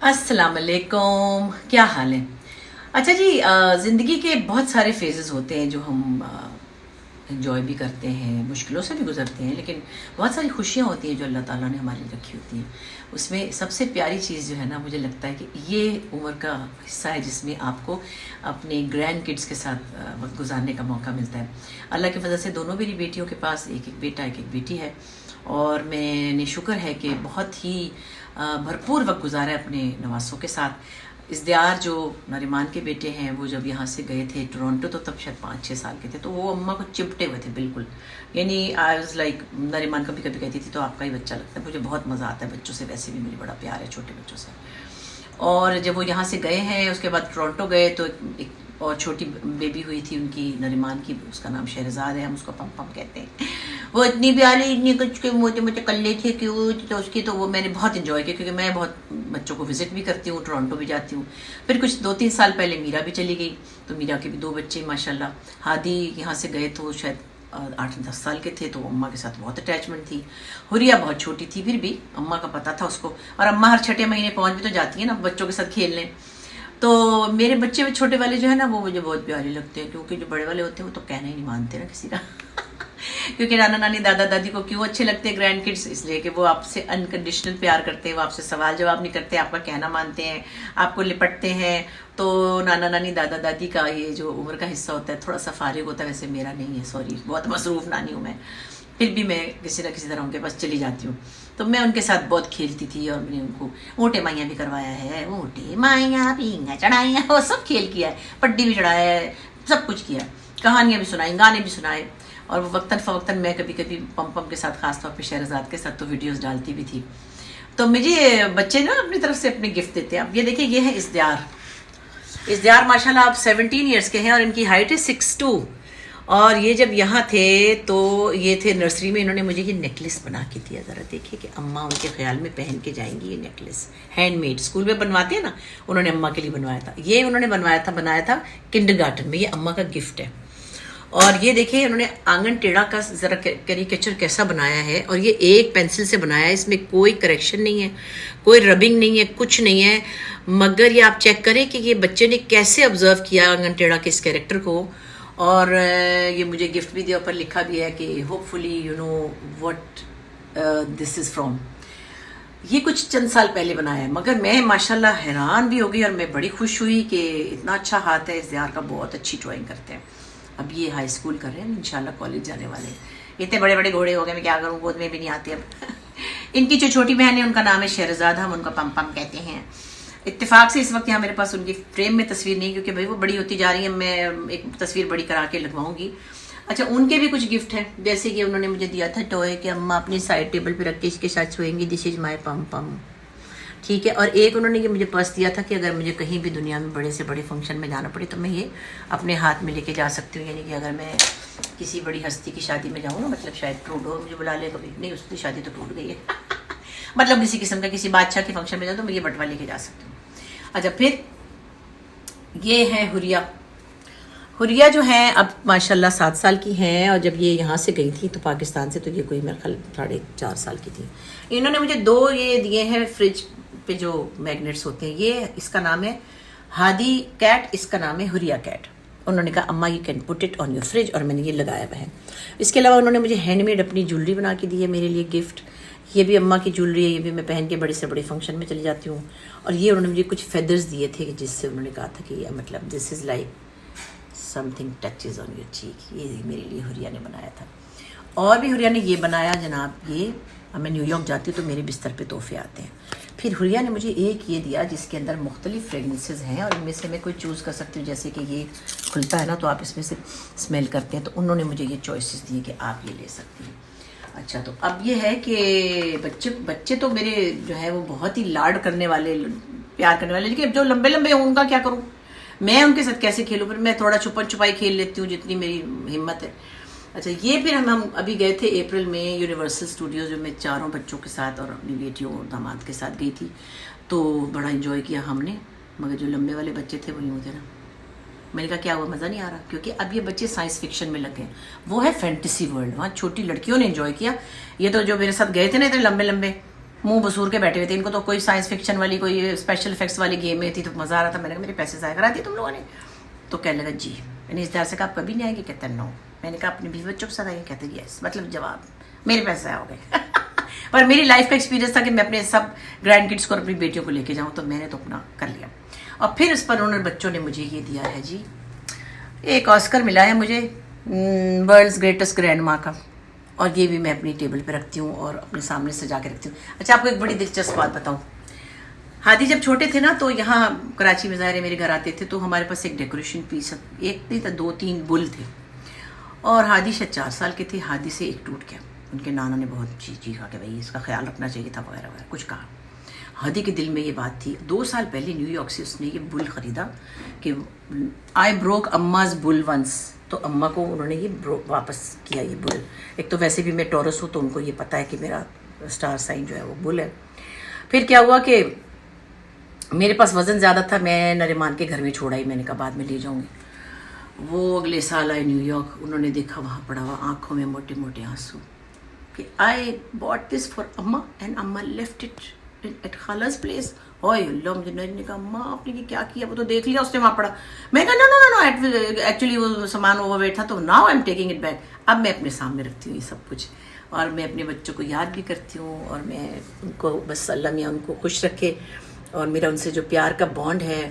अस्सलाम वालेकुम, क्या हाल है। अच्छा जी, ज़िंदगी के बहुत सारे फेजेस होते हैं जो हम इंजॉय भी करते हैं, मुश्किलों से भी गुजरते हैं, लेकिन बहुत सारी खुशियाँ होती हैं जो अल्लाह ताला ने हमारे लिए रखी होती हैं। उसमें सबसे प्यारी चीज़ जो है ना, मुझे लगता है कि ये उम्र का हिस्सा है जिसमें आपको अपने ग्रैंड किड्स के साथ वक्त गुजारने का मौका मिलता है। अल्लाह की वजह से दोनों मेरी बेटियों के पास एक एक बेटा एक एक बेटी है, और मैंने शुक्र है कि बहुत ही भरपूर वक्त गुजारा है अपने नवासों के साथ। इज़्दियार जो नरीमान के बेटे हैं, वो जब यहाँ से गए थे टोरंटो, तो तब शायद 5-6 साल के थे, तो वो अम्मा को चिपटे हुए थे बिल्कुल। यानी आई वाज लाइक, नरीमान कभी कभी कहती थी तो आपका ही बच्चा लगता है। मुझे बहुत मज़ा आता है बच्चों से, वैसे भी मुझे बड़ा प्यार है छोटे बच्चों से। और जब वो यहाँ से गए हैं, उसके बाद टोरंटो गए, तो एक और छोटी बेबी हुई थी उनकी, नरीमान की, उसका नाम शहरजाद है, हम उसको पम पम कहते हैं। वो इतनी प्यारी, इतनी कुछ के मोटे मोटे कल्ले थे क्यूट, तो उसकी तो वो मैंने बहुत इन्जॉय किया, क्योंकि मैं बहुत बच्चों को विजिट भी करती हूँ, टोरंटो भी जाती हूँ। फिर कुछ 2-3 साल पहले मीरा भी चली गई, तो मीरा के भी 2 बच्चे माशाल्लाह। हादी यहाँ से गए तो शायद 8-10 साल के थे, तो अम्मा के साथ बहुत अटैचमेंट थी। हुरिया बहुत छोटी थी, फिर भी अम्मा का पता था उसको, और अम्मा हर छठे महीने पहुँच भी तो जाती है ना बच्चों के साथ खेलने। तो मेरे बच्चे छोटे वाले जो है ना, वो मुझे बहुत प्यारे लगते हैं, क्योंकि जो बड़े वाले होते हैं वो तो कहना ही नहीं मानते ना किसी का क्योंकि नाना नानी दादा दादी को क्यों अच्छे लगते हैं ग्रैंड किड्स? इसलिए कि वो आपसे अनकंडीशनल प्यार करते हैं, वो आपसे सवाल जवाब नहीं करते, आपका कहना मानते हैं, आपको लिपटते हैं। तो नाना नानी दादा दादी का ये जो उम्र का हिस्सा होता है, थोड़ा सा फारिग होता है। वैसे मेरा नहीं है, सॉरी, बहुत मसरूफ नानी हूँ मैं, फिर भी मैं किसी न किसी तरह उनके पास चली जाती हूँ। तो मैं उनके साथ बहुत खेलती थी, और मैंने उनको ऊँटे माइयाँ भी करवाया है, ऊँटे माइयाँ पींगा चढ़ाइयाँ, वो सब खेल किया है, पड्डी भी चढ़ाया है, सब कुछ किया है, कहानियाँ भी सुनाई, गाने भी सुनाए। और वो वक्तन फ़वक्तन मैं कभी कभी पम पम के साथ, खासतौर पे शहरजाद के साथ, तो वीडियोस डालती भी थी। तो मुझे बच्चे ना अपनी तरफ से अपने गिफ्ट देते हैं। अब ये देखिए, ये है इज़्दियार। इज़्दियार माशाल्लाह आप 17 ईयर्स के हैं, और इनकी हाइट है 6'2". और ये जब यहाँ थे तो ये थे नर्सरी में, इन्होंने मुझे ये नेकलेस बना के दिया। ज़रा देखिए कि अम्मा उनके ख्याल में पहन के जाएंगी ये नेकलेस, हैंडमेड, स्कूल में बनवाते हैं ना, उन्होंने अम्मा के लिए बनवाया था। ये उन्होंने बनाया था किंडरगार्टन में, ये अम्मा का गिफ्ट है। और ये देखिए, उन्होंने आंगन टेढ़ा का ज़रा कैरिकेचर कैसा बनाया है, और ये एक पेंसिल से बनाया है, इसमें कोई करेक्शन नहीं है, कोई रबिंग नहीं है, कुछ नहीं है। मगर ये आप चेक करें कि ये बच्चे ने कैसे ऑब्जर्व किया आंगन टेढ़ा के इस कैरेक्टर को। और ये मुझे गिफ्ट भी दिया, ऊपर लिखा भी है कि hopefully you know what this is from. ये कुछ चंद साल पहले बनाया है, मगर मैं माशाल्लाह हैरान भी हो गई, और मैं बड़ी खुश हुई कि इतना अच्छा हाथ है इज़्दियार का, बहुत अच्छी ड्राइंग करते हैं। अब ये हाई स्कूल कर रहे हैं, इंशाल्लाह कॉलेज जाने वाले हैं। इतने बड़े बड़े घोड़े हो गए, मैं क्या करूँ, गोद में भी नहीं आती अब इनकी जो छोटी बहन है, उनका नाम है शहरजाद, हम उनका पम पम कहते हैं। इत्तेफाक से इस वक्त यहाँ मेरे पास उनकी फ्रेम में तस्वीर नहीं, क्योंकि भाई वो बड़ी होती जा रही है, मैं एक तस्वीर बड़ी करा के लगवाऊंगी। अच्छा, उनके भी कुछ गिफ्ट हैं, जैसे कि उन्होंने मुझे दिया था टॉय कि अम्मा अपनी साइड टेबल पे रख के इसके साथ सोएंगी, दिस इज माई पम पम, ठीक है। और एक उन्होंने ये मुझे पर्स दिया था कि अगर मुझे कहीं भी दुनिया में बड़े से बड़े फंक्शन में जाना पड़े तो मैं ये अपने हाथ में लेके जा सकती हूँ। यानी कि अगर मैं किसी बड़ी हस्ती की शादी में जाऊँ ना, मतलब शायद ट्रूडो मुझे बुला ले कभी, नहीं उसकी शादी तो टूट गई है मतलब किसी किस्म का किसी बादशाह के फंक्शन में जाऊँ तो मैं ये बटवा लेके जा सकती हूँ। अच्छा, फिर ये है हुरिया। हुरिया जो है अब माशाल्लाह 7 साल की हैं, और जब ये यहाँ से गई थी तो पाकिस्तान से, तो ये कोई मेरे ख्याल 4.5 साल की थी। इन्होंने मुझे 2 ये दिए हैं फ्रिज पे जो मैग्नेट्स होते हैं। ये इसका नाम है हादी कैट, इसका नाम है हुरिया कैट। उन्होंने कहा अम्मा you can put it on your fridge, और मैंने ये लगाया हुआ है। इसके अलावा उन्होंने मुझे हैंडमेड अपनी ज्वेलरी बना के दी है मेरे लिए गिफ्ट। ये भी अम्मा की ज्वेलरी है, ये भी मैं पहन के बड़े से बड़े फंक्शन में चली जाती हूँ। और ये उन्होंने मुझे कुछ फेदर्स दिए थे, जिससे उन्होंने कहा था कि ये मतलब this is like something touches on your cheek. ये मेरे लिए हुरिया ने बनाया था। और भी हुरिया ने ये बनाया जनाब, ये मैं न्यूयॉर्क जाती हूँ तो मेरे बिस्तर पे तोहफे आते हैं। फिर हुरिया ने मुझे एक ये दिया जिसके अंदर मुख्तलिफ फ्रेगनेंसेज हैं, और इनमें से मैं कोई चूज़ कर सकती हूँ। जैसे कि ये खुलता है ना, तो आप इसमें से स्मेल करते हैं, तो उन्होंने मुझे ये चॉइसेस दिए कि आप ये ले सकती हैं। अच्छा, तो अब ये है कि बच्चे तो मेरे जो है वो बहुत ही लाड करने वाले, प्यार करने वाले, लेकिन जो लंबे लंबे हों उनका क्या करूँ, मैं उनके साथ कैसे खेलूँ? फिर मैं थोड़ा छुपन छुपाई खेल लेती हूँ जितनी मेरी हिम्मत है। अच्छा, ये फिर हम अभी गए थे अप्रैल में यूनिवर्सल स्टूडियोज में, मैं 4 बच्चों के साथ और अपनी बेटियों और दामाद के साथ गई थी, तो बड़ा इंजॉय किया हमने। मगर जो लंबे वाले बच्चे थे वो यूँ थे ना, मैंने कहा क्या हुआ, मज़ा नहीं आ रहा? क्योंकि अब ये बच्चे साइंस फिक्शन में लगे हैं, वो है फैंटेसी वर्ल्ड, वहाँ छोटी लड़कियों ने एंजॉय किया। ये तो जो मेरे साथ गए थे ना इतने लंबे लंबे, मुंह बसूर के बैठे हुए थे। इनको तो कोई साइंस फिक्शन वाली, कोई स्पेशल इफेक्ट्स वाली गेम में थी तो मज़ा आ रहा था। मैंने कहा मेरे पैसे ज़ाया करा दिए तुम लोगों ने। तो कहने लगा जी। मैंने इस तरह से कहा आप कभी नहीं आएंगे? कहते नो। मैंने कहा अपने बीवी बच्चों के साथ आएंगे? कहते यस। मतलब जवाब मेरे पैसे ज़ाया हो गए। पर मेरी लाइफ का एक्सपीरियंस था कि मैं अपने सब ग्रैंड किड्स को और अपनी बेटियों को लेके जाऊँ, तो मैंने तो अपना कर लिया। और फिर इस पर उन्होंने बच्चों ने मुझे ये दिया है जी, एक ऑस्कर मिला है मुझे वर्ल्ड्स ग्रेटेस्ट ग्रैंड माँ का, और ये भी मैं अपनी टेबल पे रखती हूँ और अपने सामने सजा के रखती हूँ। अच्छा, आपको एक बड़ी दिलचस्प बात बताऊँ। हादी जब छोटे थे ना, तो यहाँ कराची में ज़ाहिर है मेरे घर आते थे, तो हमारे पास एक डेकोरेशन पीस, एक नहीं था 2-3 बुल थे, और हादी शायद 4 साल के थे। हादी से एक टूट गया। उनके नाना ने बहुत चीखा कि भाई इसका ख्याल रखना चाहिए था वगैरह वगैरह कुछ कहा। हादी के दिल में ये बात थी। 2 साल पहले न्यूयॉर्क से उसने ये बुल ख़रीदा कि आई ब्रोक अम्माज बुल वंस, तो अम्मा को उन्होंने ये वापस किया ये बुल। एक तो वैसे भी मैं टॉरस हूँ, तो उनको ये पता है कि मेरा स्टार साइन जो है वो बुल है। फिर क्या हुआ कि मेरे पास वज़न ज़्यादा था, मैं नरीमान के घर में छोड़ा ही। मैंने कहा बाद में ले जाऊँगी। वो अगले साल आए न्यूयॉर्क, उन्होंने देखा वहाँ पड़ा हुआ, आँखों में मोटे मोटे आंसू कि आई बॉट दिस फॉर अम्मा एंड अम्मा लेफ्ट इट एट खाला's प्लेस। ओए अल्लाह, मुझे ने कहा अम्मा आपने ये क्या किया? वो तो देख लिया उसने वहाँ पड़ा। मैं कहा no no no no, actually वो सामान ओवरवेट था, तो now I am taking it back. अब मैं अपने सामने रखती हूँ ये सब कुछ, और मैं अपने बच्चों को याद भी करती हूँ, और मैं उनको बस अल्लाह मियाँ उनको खुश रखे, और मेरा उनसे जो प्यार का बॉन्ड है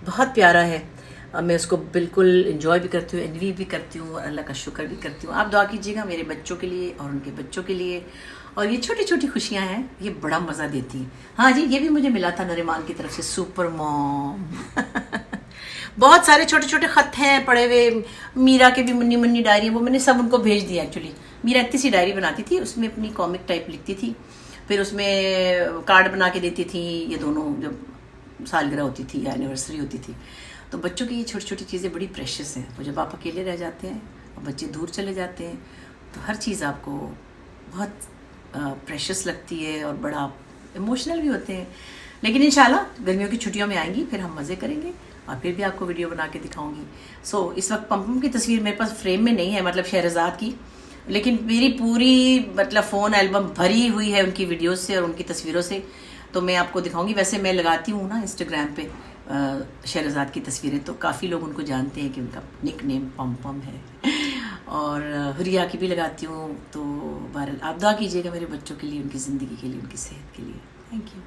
बहुत प्यारा है। मैं उसको बिल्कुल इन्जॉय भी करती हूँ, एनवी भी करती हूँ, और अल्लाह का शुक्र भी करती हूँ। आप दुआ कीजिएगा मेरे बच्चों के लिए और उनके बच्चों के लिए। और ये छोटी छोटी खुशियाँ हैं, ये बड़ा मज़ा देती हैं। हाँ जी, ये भी मुझे मिला था नरीमान की तरफ से, सुपर मॉम। बहुत सारे छोटे छोटे ख़त हैं पड़े हुए। मीरा के भी मुन्नी मुन्नी डायरी, वो मैंने सब उनको भेज दिया। एक्चुअली मीरा इतनी सी डायरी बनाती थी, उसमें अपनी कॉमिक टाइप लिखती थी, फिर उसमें कार्ड बना के देती थी। ये दोनों जब सालगिरह होती थी या एनिवर्सरी होती थी, तो बच्चों की ये छोटी छोटी चीज़ें बड़ी प्रेशियस हैं। तो जब आप अकेले रह जाते हैं और बच्चे दूर चले जाते हैं, तो हर चीज़ आपको बहुत प्रेशियस लगती है, और बड़ा इमोशनल भी होते हैं। लेकिन इंशाल्लाह गर्मियों की छुट्टियों में आएंगी, फिर हम मज़े करेंगे, और फिर भी आपको वीडियो बना के दिखाऊंगी। इस वक्त पम्पम की तस्वीर मेरे पास फ्रेम में नहीं है, मतलब शहरज़ाद की, लेकिन मेरी पूरी मतलब फ़ोन एल्बम भरी हुई है उनकी वीडियोज़ से और उनकी तस्वीरों से, तो मैं आपको दिखाऊंगी। वैसे मैं लगाती हूँ ना इंस्टाग्राम पे शहरज़ाद की तस्वीरें, तो काफ़ी लोग उनको जानते हैं कि उनका निक नेम पम है। और हुरिया की भी लगाती हूँ। तो बहरहाल आप दुआ कीजिएगा मेरे बच्चों के लिए, उनकी ज़िंदगी के लिए, उनकी सेहत के लिए। Thank you.